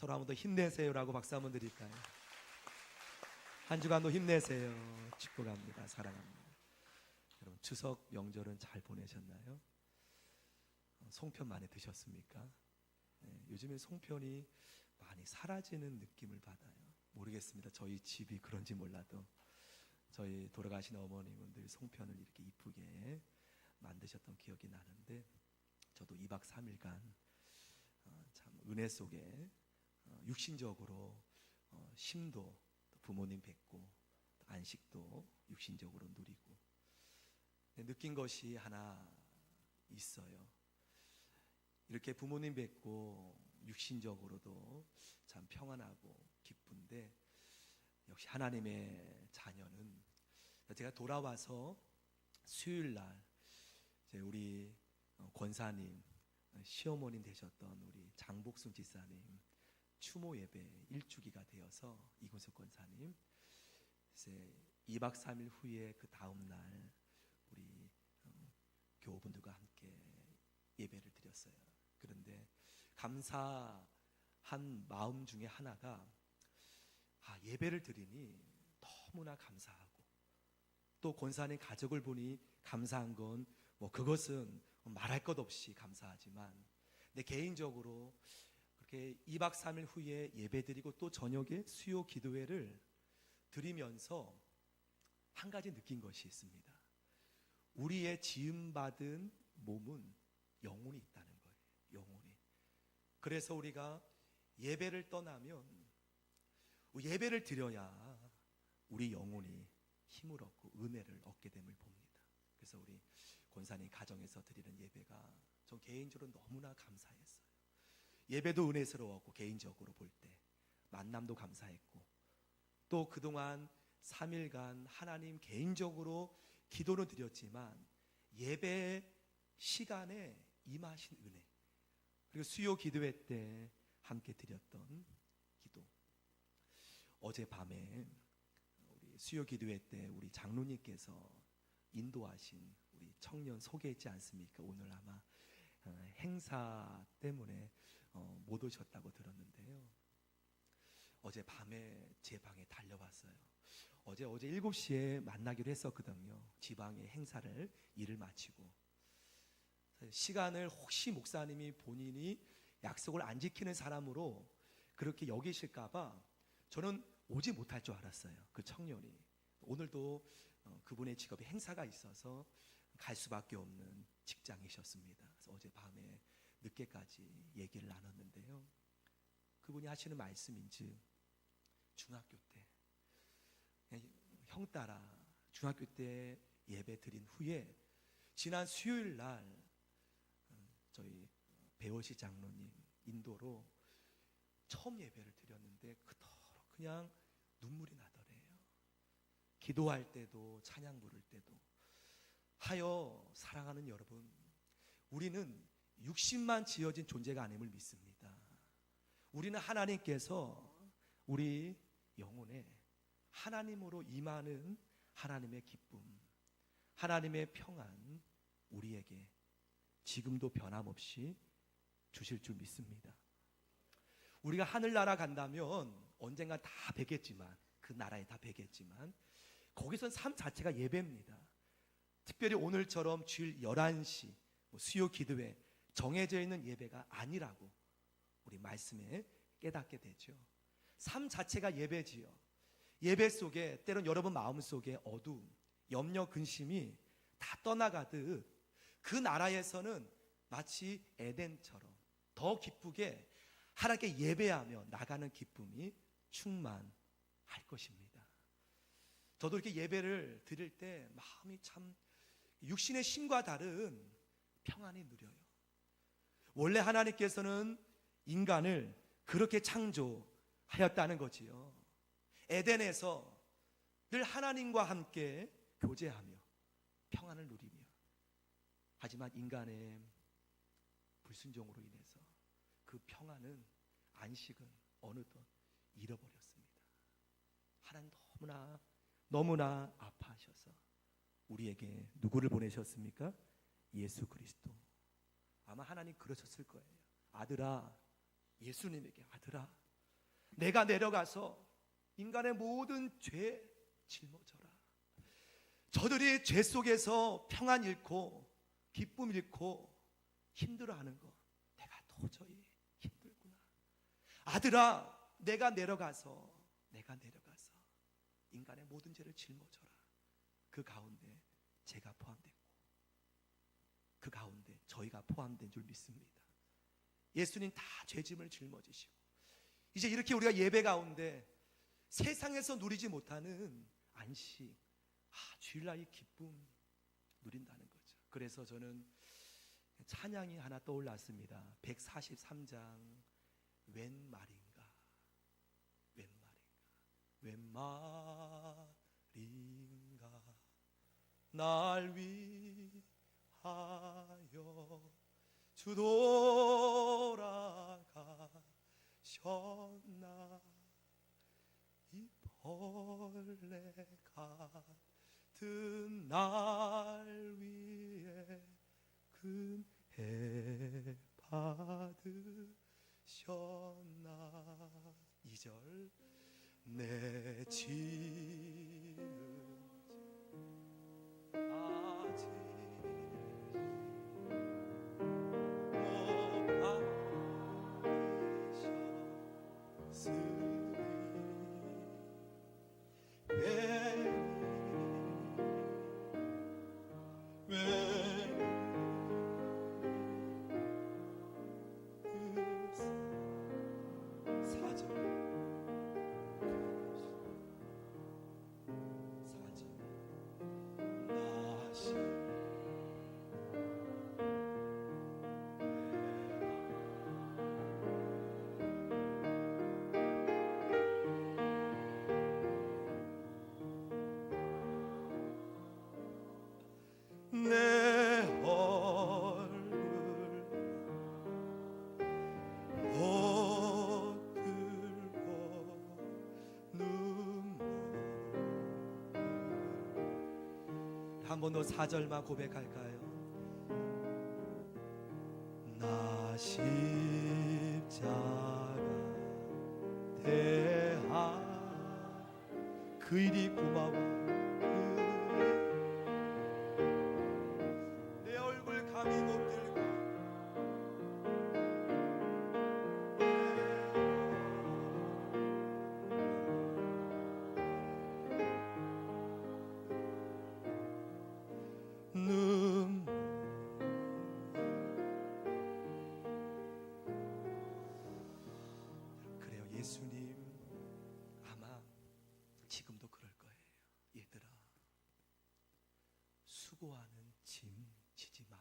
서로 한번 더 힘내세요라고 박수 한번 드릴까요? 한 주간도 힘내세요. 축복합니다. 사랑합니다. 여러분 추석 명절은 잘 보내셨나요? 송편 많이 드셨습니까? 요즘에 송편이 많이 사라지는 느낌을 받아요. 모르겠습니다. 저희 집이 그런지 몰라도 저희 돌아가신 어머님은 늘 송편을 이렇게 이쁘게 만드셨던 기억이 나는데, 저도 2박 3일간 참 은혜 속에 육신적으로 쉼도 부모님 뵙고 안식도 육신적으로 누리고 느낀 것이 하나 있어요. 이렇게 부모님 뵙고 육신적으로도 참 평안하고 기쁜데, 역시 하나님의 자녀는, 제가 돌아와서 수요일 날 우리 권사님, 시어머님 되셨던 우리 장복순 지사님 추모 예배 1주기가 되어서, 이근숙 권사님 이제 2박 3일 후에 그 다음 날 우리 교우분들과 함께 예배를 드렸어요. 그런데 감사한 마음 중에 하나가, 예배를 드리니 너무나 감사하고, 또 권사님 가족을 보니 감사한 건 그것은 말할 것 없이 감사하지만, 내 개인적으로 그렇게 2박 3일 후에 예배드리고 또 저녁에 수요 기도회를 드리면서 한 가지 느낀 것이 있습니다. 우리의 지음받은 몸은 영혼이 있다는 거예요. 영혼이. 그래서 우리가 예배를 떠나면 예배를 드려야 우리 영혼이 힘을 얻고 은혜를 얻게 됨을 봅니다. 그래서 우리 권사님 가정에서 드리는 예배가 전 개인적으로 너무나 감사했어요. 예배도 은혜스러웠고, 개인적으로 볼 때 만남도 감사했고, 또 그동안 3일간 하나님 개인적으로 기도는 드렸지만 예배 시간에 임하신 은혜, 그리고 수요 기도회 때 함께 드렸던 기도, 어젯밤에 우리 수요 기도회 때 우리 장로님께서 인도하신 우리 청년 소개했지 않습니까? 오늘 아마 행사 때문에 못 오셨다고 들었는데요. 어젯밤에 제 방에 달려왔어요. 어제 7시에 만나기로 했었거든요. 지방의 행사를 일을 마치고, 시간을 혹시 목사님이 본인이 약속을 안 지키는 사람으로 그렇게 여기실까봐 저는 오지 못할 줄 알았어요. 그 청년이 오늘도 그분의 직업에 행사가 있어서 갈 수밖에 없는 직장이셨습니다. 그래서 어젯밤에 늦게까지 얘기를 나눴는데요, 그분이 하시는 말씀인즉 중학교 때 형 따라 중학교 때 예배 드린 후에 지난 수요일 날 저희 배월시 장로님 인도로 처음 예배를 드렸는데 그토록 그냥 눈물이 나더래요. 기도할 때도 찬양 부를 때도. 하여 사랑하는 여러분, 우리는 육신만 지어진 존재가 아님을 믿습니다. 우리는 하나님께서 우리 영혼에 하나님으로 임하는 하나님의 기쁨, 하나님의 평안 우리에게 지금도 변함없이 주실 줄 믿습니다. 우리가 하늘나라 간다면 언젠가 다 뵙겠지만, 그 나라에 다 뵙겠지만 거기선 삶 자체가 예배입니다. 특별히 오늘처럼 주일 11시 수요 기도회 정해져 있는 예배가 아니라고 우리 말씀에 깨닫게 되죠. 삶 자체가 예배지요. 예배 속에 때론 여러분 마음속에 어두움, 염려, 근심이 다 떠나가듯 그 나라에서는 마치 에덴처럼 더 기쁘게 하나님께 예배하며 나가는 기쁨이 충만할 것입니다. 저도 이렇게 예배를 드릴 때 마음이 참 육신의 힘과 다른 평안이 누려요. 원래 하나님께서는 인간을 그렇게 창조하였다는 거지요. 에덴에서 늘 하나님과 함께 교제하며 평안을 누리며, 하지만 인간의 불순종으로 인해서 그 평안은, 안식은 어느덧 잃어버렸습니다. 하나님 너무나 아파하셔서 우리에게 누구를 보내셨습니까? 예수 그리스도. 아마 하나님 그러셨을 거예요. 아들아, 예수님에게 아들아, 내가 내려가서 인간의 모든 죄 짊어져라. 저들이 죄 속에서 평안 잃고 기쁨 잃고 힘들어하는 거 내가 도저히 힘들구나. 아들아, 내가 내려가서 인간의 모든 죄를 짊어져라. 그 가운데 제가 포함됐고 그 가운데 저희가 포함된 줄 믿습니다. 예수님 다 죄짐을 짊어지시고 이제 이렇게 우리가 예배 가운데 세상에서 누리지 못하는 안식, 주일날의 기쁨 누린다는 거죠. 그래서 저는 찬양이 하나 떠올랐습니다. 143장 웬 말인가, 웬 말인가 날 위하여 주 돌아가셨나. 이 벌레 같은 날 위해 금해 받으셨나. 2절 내 죄는 아직 내 얼굴 옷들고 눈물. 한 번 더 4절만 고백할까요? 나 십자가 대하 그 일이 고마워. 그래요. 예수님 아마 지금도 그럴 거예요. 얘들아, 수고하는 짐 지지 마.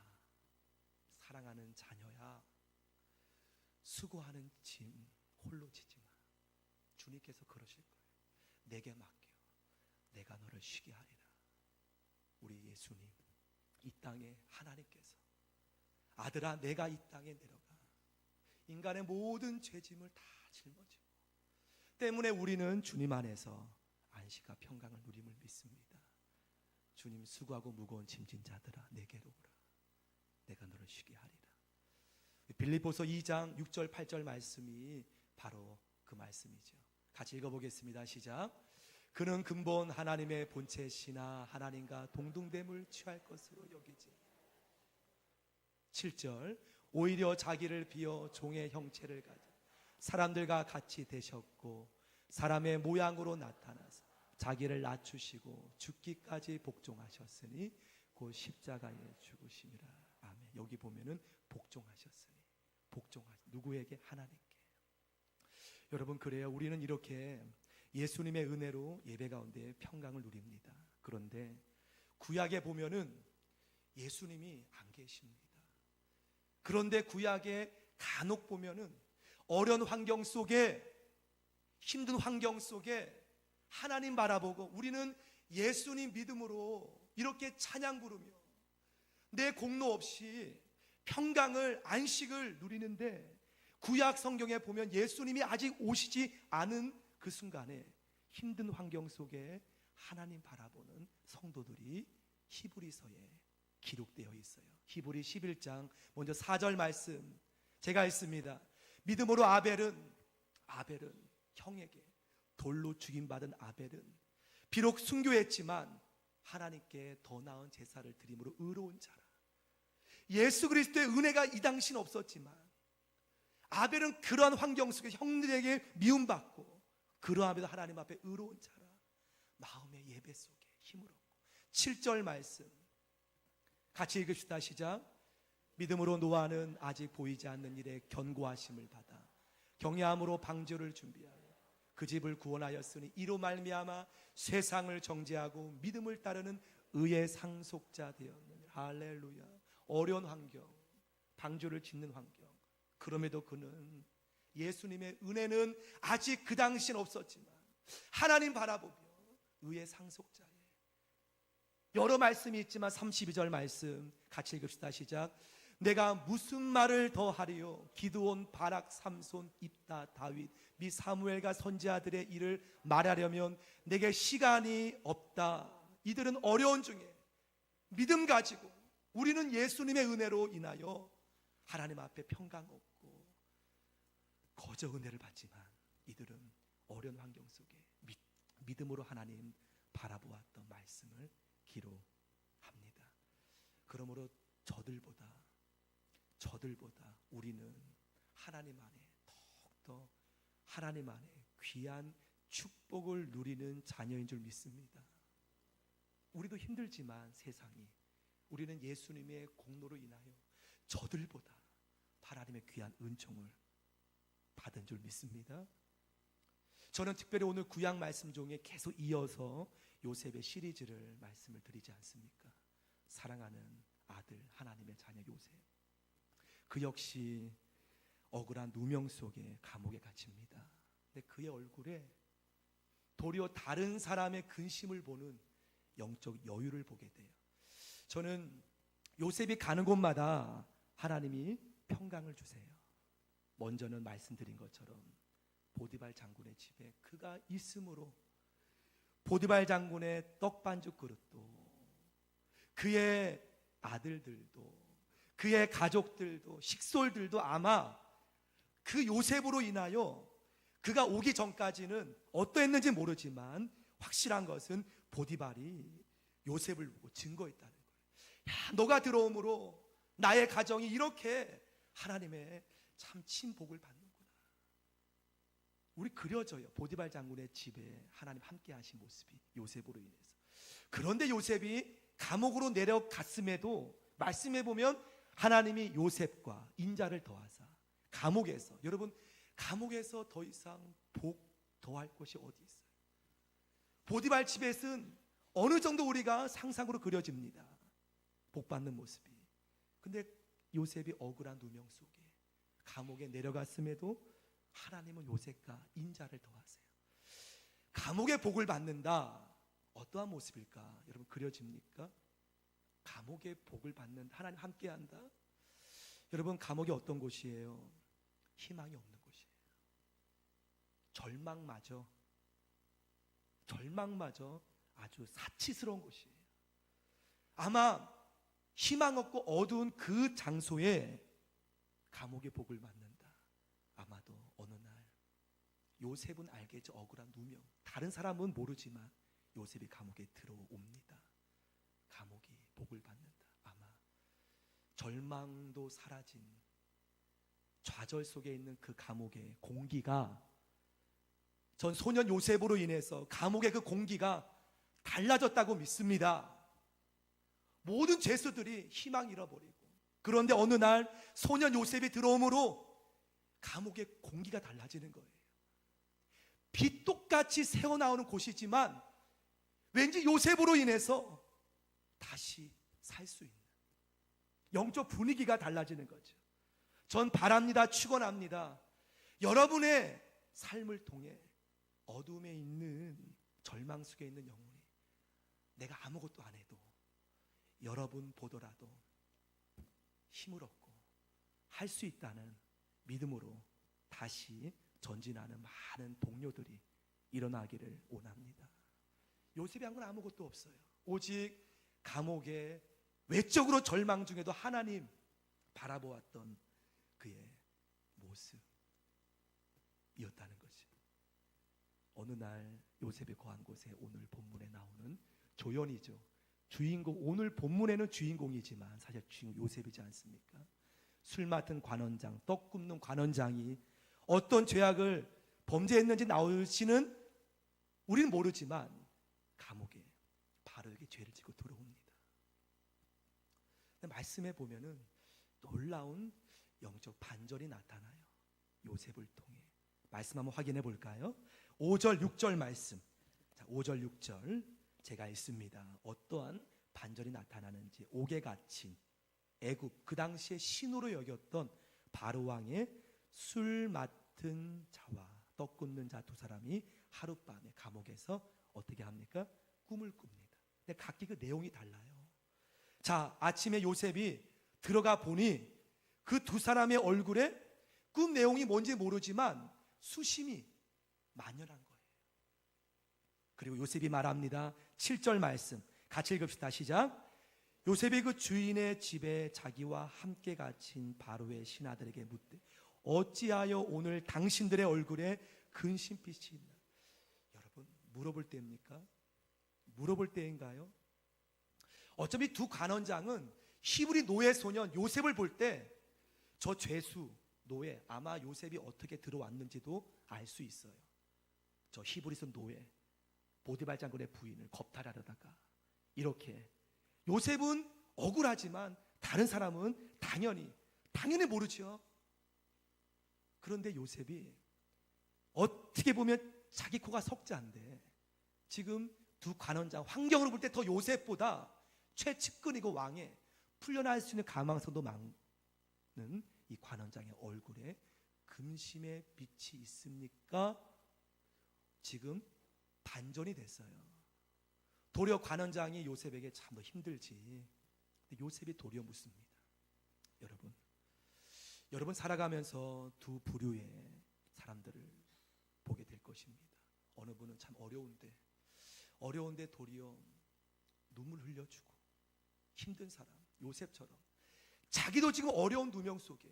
사랑하는 자녀야, 수고하는 짐 홀로 지지 마. 주님께서 그러실 거예요. 내게 맡겨, 내가 너를 쉬게 하리라. 우리 예수님, 이 땅에 하나님께서 아들아, 내가 이 땅에 내려가 인간의 모든 죄짐을 다 짊어지고 때문에 우리는 주님 안에서 안식과 평강을 누림을 믿습니다. 주님, 수고하고 무거운 짐진 자들아, 내게로 오라. 내가 너를 쉬게 하리라. 빌립보서 2장 6절 8절 말씀이 바로 그 말씀이죠. 같이 읽어보겠습니다. 시작. 그는 근본 하나님의 본체시나 하나님과 동등됨을 취할 것으로 여기지. 7절. 오히려 자기를 비어 종의 형체를 가져 사람들과 같이 되셨고 사람의 모양으로 나타나서 자기를 낮추시고 죽기까지 복종하셨으니 곧 십자가에 죽으심이라. 아멘. 여기 보면은 복종하셨으니, 누구에게? 하나님께. 여러분, 그래요. 우리는 이렇게 예수님의 은혜로 예배 가운데 평강을 누립니다. 그런데 구약에 보면은 예수님이 안 계십니다. 그런데 구약에 간혹 보면은 어려운 환경 속에, 힘든 환경 속에 하나님 바라보고 우리는 예수님 믿음으로 이렇게 찬양 부르며 내 공로 없이 평강을, 안식을 누리는데, 구약 성경에 보면 예수님이 아직 오시지 않은 그 순간에 힘든 환경 속에 하나님 바라보는 성도들이 히브리서에 기록되어 있어요. 히브리 11장 먼저 4절 말씀 제가 읽습니다. 믿음으로 아벨은 형에게 돌로 죽임받은 아벨은 비록 순교했지만 하나님께 더 나은 제사를 드림으로 의로운 자라. 예수 그리스도의 은혜가 이 당시는 없었지만 아벨은 그러한 환경 속에 형들에게 미움받고 그러함에도 하나님 앞에 의로운 자라. 마음의 예배 속에 힘을 얻고. 7절 말씀 같이 읽읍시다. 시작. 믿음으로 노아는 아직 보이지 않는 일에 견고하심을 받아 경외함으로 방주를 준비하여 그 집을 구원하였으니 이로 말미암아 세상을 정죄하고 믿음을 따르는 의의 상속자 되었느니라. 할렐루야. 어려운 환경, 방주를 짓는 환경, 그럼에도 그는 예수님의 은혜는 아직 그 당시는 없었지만 하나님 바라보며 의의 상속자예요. 여러 말씀이 있지만 32절 말씀 같이 읽읍시다. 시작. 내가 무슨 말을 더 하리요? 기드온, 바락, 삼손, 입다, 다윗 및 사무엘과 선지자들의 일을 말하려면 내게 시간이 없다. 이들은 어려운 중에 믿음 가지고 우리는 예수님의 은혜로 인하여 하나님 앞에 평강 얻고 거저 은혜를 받지만 이들은 어려운 환경 속에 믿음으로 하나님 바라보았던 말씀을 기록합니다. 그러므로 저들보다 우리는 하나님 안에 더욱더 하나님 안에 귀한 축복을 누리는 자녀인 줄 믿습니다. 우리도 힘들지만 세상이 우리는 예수님의 공로로 인하여 저들보다 하나님의 귀한 은총을 받은 줄 믿습니다. 저는 특별히 오늘 구약 말씀 중에 계속 이어서 요셉의 시리즈를 말씀을 드리지 않습니까? 사랑하는 아들 하나님의 자녀 요셉, 그 역시 억울한 누명 속에 감옥에 갇힙니다. 근데 그의 얼굴에 도리어 다른 사람의 근심을 보는 영적 여유를 보게 돼요. 저는 요셉이 가는 곳마다 하나님이 평강을 주세요. 먼저는 말씀드린 것처럼 보디발 장군의 집에 그가 있으므로 보디발 장군의 떡반죽 그릇도, 그의 아들들도, 그의 가족들도, 식솔들도 아마 그 요셉으로 인하여 그가 오기 전까지는 어떠했는지 모르지만 확실한 것은 보디발이 요셉을 보고 증거했다는 거예요. 야, 너가 들어옴으로 나의 가정이 이렇게 하나님의 참 친복을 받는구나. 우리 그려져요. 보디발 장군의 집에 하나님 함께 하신 모습이 요셉으로 인해서. 그런데 요셉이 감옥으로 내려갔음에도 말씀해 보면 하나님이 요셉과 인자를 더하사 감옥에서, 여러분 감옥에서 더 이상 복 더할 곳이 어디 있어요? 보디발 집에서는 어느 정도 우리가 상상으로 그려집니다. 복 받는 모습이. 근데 요셉이 억울한 누명 속에 감옥에 내려갔음에도 하나님은 요셉과 인자를 더하세요. 감옥의 복을 받는다. 어떠한 모습일까? 여러분 그려집니까? 감옥의 복을 받는 하나님 함께한다. 여러분 감옥이 어떤 곳이에요? 희망이 없는 곳이에요. 절망마저 아주 사치스러운 곳이에요. 아마 희망 없고 어두운 그 장소에 감옥의 복을 받는다. 아마도 어느 날 요셉은 알겠죠. 억울한 누명. 다른 사람은 모르지만 요셉이 감옥에 들어옵니다. 감옥이 복을 받는다. 아마 절망도 사라진 좌절 속에 있는 그 감옥의 공기가, 전 소년 요셉으로 인해서 감옥의 그 공기가 달라졌다고 믿습니다. 모든 죄수들이 희망 잃어버리고, 그런데 어느 날 소년 요셉이 들어오므로 감옥의 공기가 달라지는 거예요. 빛 똑같이 새어나오는 곳이지만 왠지 요셉으로 인해서 다시 살 수 있는 영적 분위기가 달라지는 거죠. 전 바랍니다. 축원합니다. 여러분의 삶을 통해 어둠에 있는, 절망 속에 있는 영혼이 내가 아무것도 안 해도 여러분 보더라도 힘을 얻고 할 수 있다는 믿음으로 다시 전진하는 많은 동료들이 일어나기를 원합니다. 요셉이 한 건 아무것도 없어요. 오직 감옥의 외적으로 절망 중에도 하나님 바라보았던 그의 모습이었다는 거죠. 어느 날 요셉이 거한 곳에 오늘 본문에 나오는 조연이죠. 주인공, 오늘 본문에는 주인공이지만 사실 주인공 요셉이지 않습니까? 술 맡은 관원장, 떡 굽는 관원장이 어떤 죄악을 범죄했는지 나오시는 우리는 모르지만 감옥에 바로에게 죄를 지고 들어옵니다. 말씀해 보면은 놀라운 영적 반전이 나타나요. 요셉을 통해. 말씀 한번 확인해 볼까요? 5절 6절 말씀. 자, 5절 6절 제가 읽습니다. 어떠한 반전이 나타나는지. 옥에 갇힌 애굽, 그 당시에 신으로 여겼던 바로 왕의 술 맡은 자와 떡 굽는 자 두 사람이 하룻밤에 감옥에서 어떻게 합니까? 꿈을 꿉니다. 근데 각기 그 내용이 달라요. 자, 아침에 요셉이 들어가 보니 그 두 사람의 얼굴에 꿈 내용이 뭔지 모르지만 수심이 만연한 거예요. 그리고 요셉이 말합니다. 7절 말씀 같이 읽읍시다. 시작. 요셉이 그 주인의 집에 자기와 함께 갇힌 바로의 신하들에게 묻되 어찌하여 오늘 당신들의 얼굴에 근심빛이 있나? 여러분, 물어볼 때입니까? 물어볼 때인가요? 어차피 두 관원장은 히브리 노예 소년 요셉을 볼 때 저 죄수 노예, 아마 요셉이 어떻게 들어왔는지도 알 수 있어요. 저 히브리서 노예 보디발 장군의 부인을 겁탈하려다가 이렇게. 요셉은 억울하지만 다른 사람은 당연히 모르죠. 그런데 요셉이 어떻게 보면 자기 코가 석자인데 지금 두 관원장 환경으로 볼 때 더 요셉보다 최측근이고 왕에 풀려날 수 있는 가망성도 많은 이 관원장의 얼굴에 금심의 빛이 있습니까? 지금 반전이 됐어요. 도리어 관원장이 요셉에게 참 더 힘들지. 근데 요셉이 도리어 묻습니다. 여러분 살아가면서 두 부류의 사람들을 보게 될 것입니다. 어느 분은 참 어려운데 도리어 눈물 흘려주고 힘든 사람, 요셉처럼 자기도 지금 어려운 누명 속에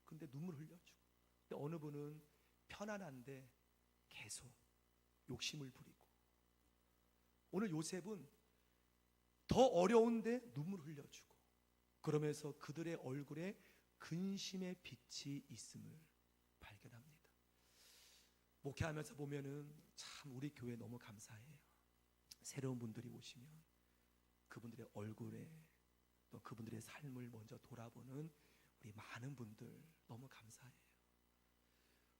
근데 눈물 흘려주고. 근데 어느 분은 편안한데 계속 욕심을 부리고. 오늘 요셉은 더 어려운데 눈물 흘려주고 그러면서 그들의 얼굴에 근심의 빛이 있음을 발견합니다. 목회하면서 보면은 참 우리 교회 너무 감사해요. 새로운 분들이 오시면 그분들의 얼굴에 또 그분들의 삶을 먼저 돌아보는 우리 많은 분들 너무 감사해요.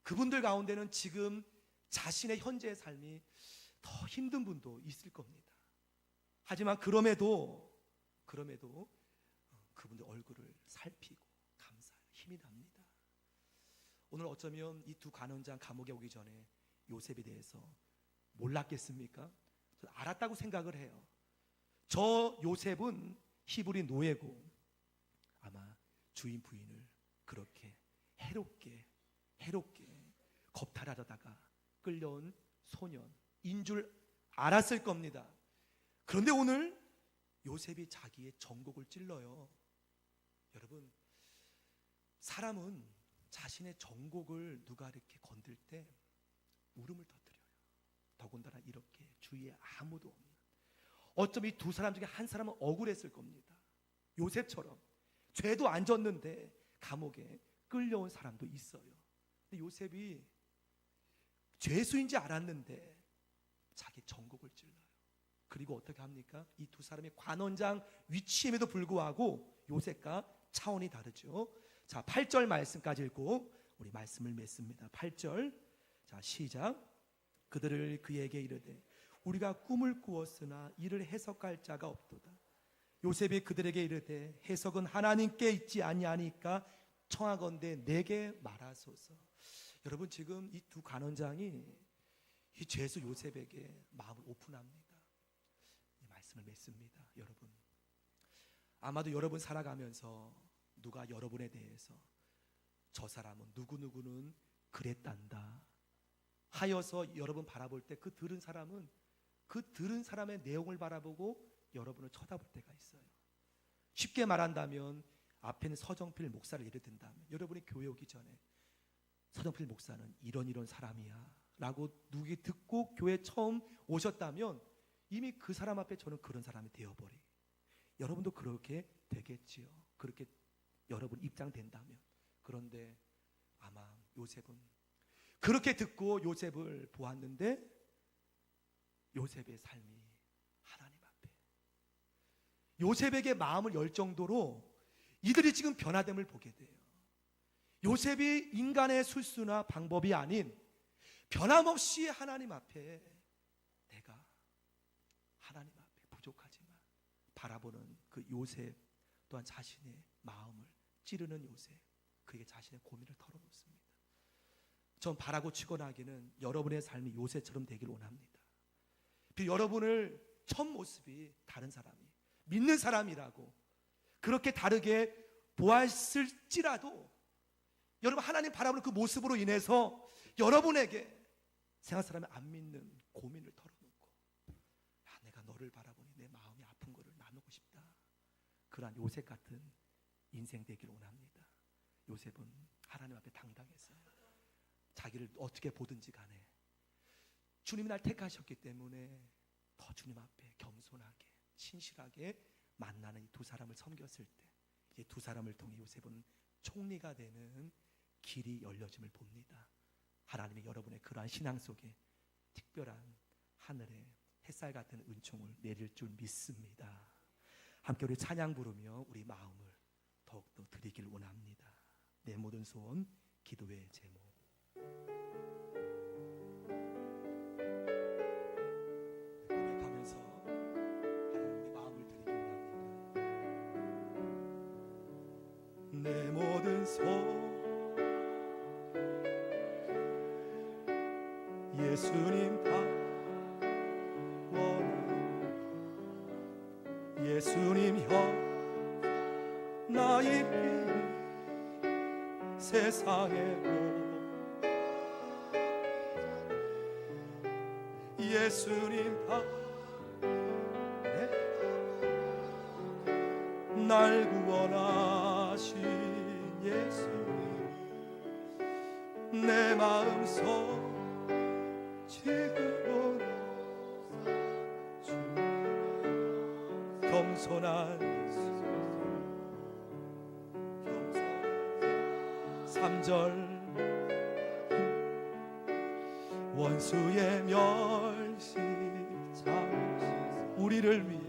그분들 가운데는 지금 자신의 현재의 삶이 더 힘든 분도 있을 겁니다. 하지만 그럼에도 그분들 얼굴을 살피고 감사해요. 힘이 납니다. 오늘 어쩌면 이 두 관원장 감옥에 오기 전에 요셉에 대해서 몰랐겠습니까? 저는 알았다고 생각을 해요. 저 요셉은 히브리 노예고 아마 주인 부인을 그렇게 해롭게 겁탈하려다가 끌려온 소년인 줄 알았을 겁니다. 그런데 오늘 요셉이 자기의 정곡을 찔러요. 여러분, 사람은 자신의 정곡을 누가 이렇게 건들 때 울음을 터뜨려요. 더군다나 이렇게 주위에 아무도 없는. 어쩜 이 두 사람 중에 한 사람은 억울했을 겁니다. 요셉처럼 죄도 안 졌는데 감옥에 끌려온 사람도 있어요. 근데 요셉이 죄수인지 알았는데 자기 정곡을 찔러요. 그리고 어떻게 합니까? 이 두 사람이 관원장 위치임에도 불구하고 요셉과 차원이 다르죠. 자, 8절 말씀까지 읽고 우리 말씀을 맺습니다. 8절. 자, 시작. 그들을 그에게 이르되 우리가 꿈을 꾸었으나 이를 해석할 자가 없도다. 요셉이 그들에게 이르되 해석은 하나님께 있지 아니하니까 청하건대 내게 말하소서. 여러분, 지금 이 두 관원장이 이 죄수 요셉에게 마음을 오픈합니다. 이 말씀을 맺습니다. 여러분, 아마도 여러분 살아가면서 누가 여러분에 대해서 저 사람은 누구누구는 그랬단다 하여서 여러분 바라볼 때 그 들은 사람은 그 들은 사람의 내용을 바라보고 여러분을 쳐다볼 때가 있어요. 쉽게 말한다면 앞에는 서정필 목사를 예를 든다면 여러분이 교회 오기 전에 서정필 목사는 이런 사람이야 라고 누구 듣고 교회 처음 오셨다면 이미 그 사람 앞에 저는 그런 사람이 되어버리. 여러분도 그렇게 되겠지요. 그렇게 여러분 입장된다면. 그런데 아마 요셉은 그렇게 듣고 요셉을 보았는데 요셉의 삶이 하나님 앞에, 요셉에게 마음을 열 정도로 이들이 지금 변화됨을 보게 돼요. 요셉이 인간의 술수나 방법이 아닌 변함없이 하나님 앞에, 내가 하나님 앞에 부족하지만 바라보는 그 요셉, 또한 자신의 마음을 찌르는 요셉, 그에게 자신의 고민을 털어놓습니다. 전 바라고 축원하기는 여러분의 삶이 요셉처럼 되길 원합니다. 여러분을 첫 모습이 다른 사람이, 믿는 사람이라고 그렇게 다르게 보았을지라도 여러분 하나님 바라보는 그 모습으로 인해서 여러분에게 세상 사람이 안 믿는 고민을 털어놓고, 내가 너를 바라보니 내 마음이 아픈 거를 나누고 싶다. 그러한 요셉 같은 인생 되길 원합니다. 요셉은 하나님 앞에 당당했어요. 자기를 어떻게 보든지 간에 주님이 날 택하셨기 때문에 더 주님 앞에 겸손하게 신실하게 만나는 이 두 사람을 섬겼을 때, 이 두 사람을 통해 요셉은 총리가 되는 길이 열려짐을 봅니다. 하나님이 여러분의 그러한 신앙 속에 특별한 하늘의 햇살 같은 은총을 내릴 줄 믿습니다. 함께 우리 찬양 부르며 우리 마음을 더욱더 드리길 원합니다. 내 모든 소원 기도의 제목. 고백하면서 하나님 우리 마음을 드리길 원합니다. 내 모든 소원 예수님 다 원하오. 예수님 형 나의 피 세상에 오. 예수님 다 날 구원하신 예수님, 내 마음속 지금 겸손한 예수, 3절 원수의 멸시 우리를 위해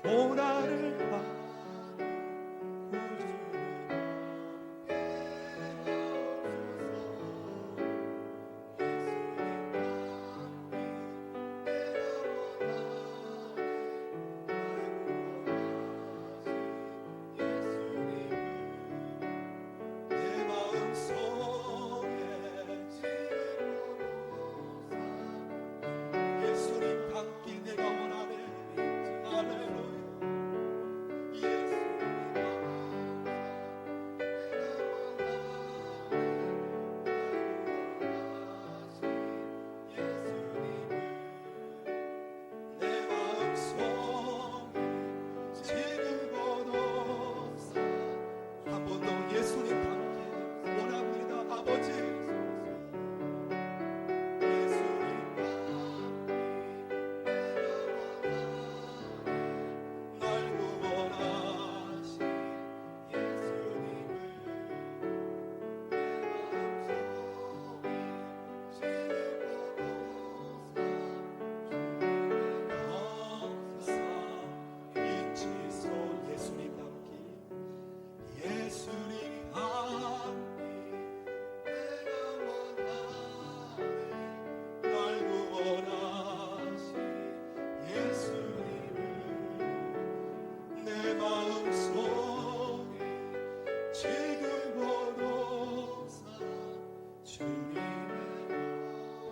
고난을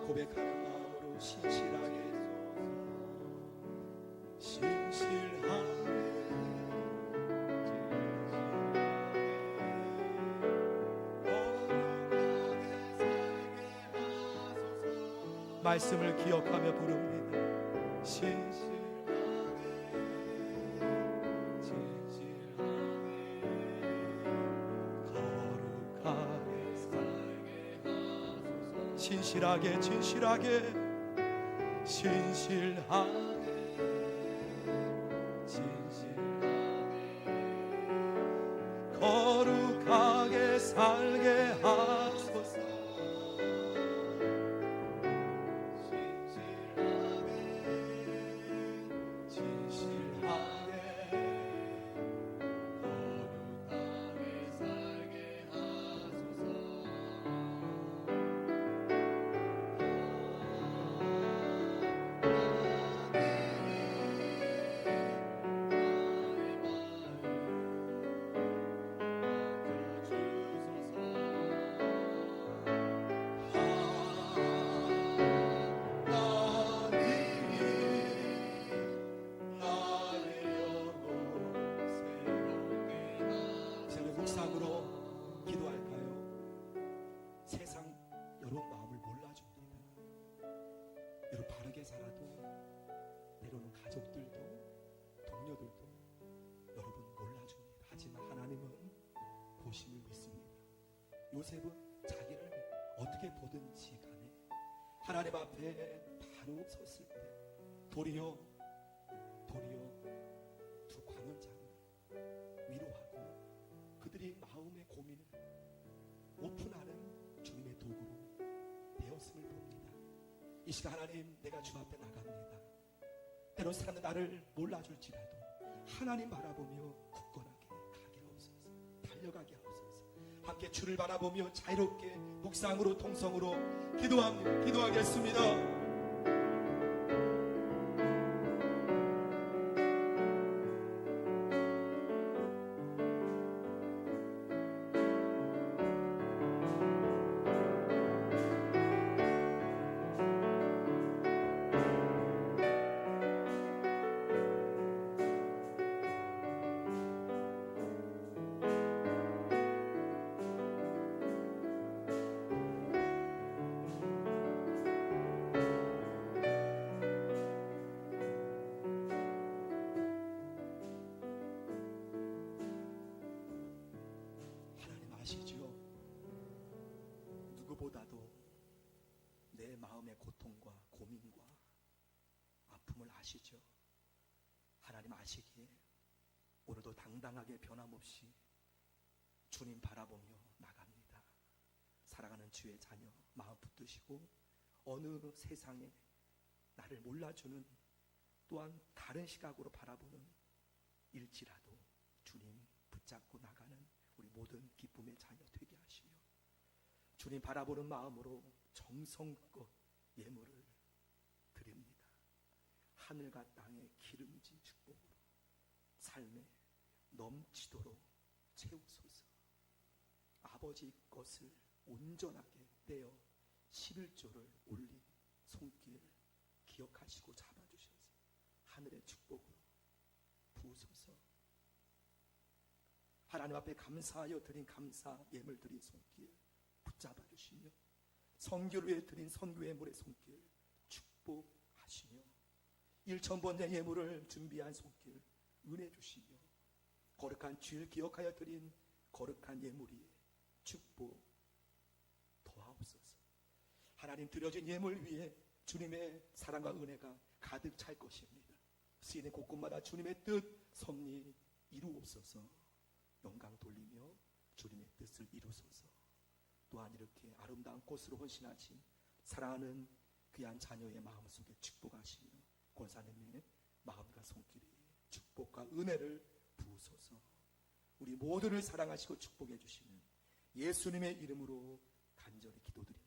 고백하는 마음으로 신실하게 말씀을 기억하며 부릅니다. 거룩하게 진실하게 진실하게 진실하게 거룩하게 살게 하소서. 묵상으로 기도할까요? 세상 여러분 마음을 몰라줍니다. 여러분 바르게 살아도 때로는 가족들도 동료들도 여러분 몰라줍니다. 하지만 하나님은 보심을 믿습니다. 요셉은 자기를 어떻게 보든지 간에 하나님 앞에 바로 섰을 때 도리어 두 광원장을 위로하고 그들이 마음의 고민을 오픈하는 주님의 도구로 되었음을 봅니다. 이 시간 하나님, 내가 주 앞에 나갑니다. 때로 사람은 나를 몰라줄지라도 하나님 바라보며 굳건하게 가게 하옵소서. 달려가게 하옵소서. 함께 주를 바라보며 자유롭게 묵상으로 통성으로 기도하겠습니다. 아시죠? 누구보다도 내 마음의 고통과 고민과 아픔을 아시죠? 하나님 아시기에 오늘도 당당하게 변함없이 주님 바라보며 나갑니다. 사랑하는 주의 자녀 마음 붙드시고 어느 세상에 나를 몰라주는 또한 다른 시각으로 바라보는 일지라도 주님 붙잡고 나가는 우리 모든 기쁨의 자녀 되게 하시며 주님 바라보는 마음으로 정성껏 예물을 드립니다. 하늘과 땅의 기름진 축복으로 삶에 넘치도록 채우소서. 아버지 것을 온전하게 떼어 11조를 올린 손길 기억하시고 잡아주셔서 하늘의 축복으로 부으소서. 하나님 앞에 감사하여 드린 감사 예물 드린 손길 붙잡아 주시며 선교를 위해 드린 선교 예물의 손길 축복하시며 1,000번째 예물을 준비한 손길 은혜 주시며 거룩한 주를 기억하여 드린 거룩한 예물 위에 축복 더하옵소서. 하나님 드려진 예물 위에 주님의 사랑과 은혜가 가득 찰 것입니다. 시인의 곳곳마다 주님의 뜻 섭리 이루옵소서. 영광 돌리며 주님의 뜻을 이루소서. 또한 이렇게 아름다운 꽃으로 헌신하신 사랑하는 귀한 자녀의 마음속에 축복하시며 권사님의 마음과 손길에 축복과 은혜를 부으소서. 우리 모두를 사랑하시고 축복해 주시는 예수님의 이름으로 간절히 기도드립니다.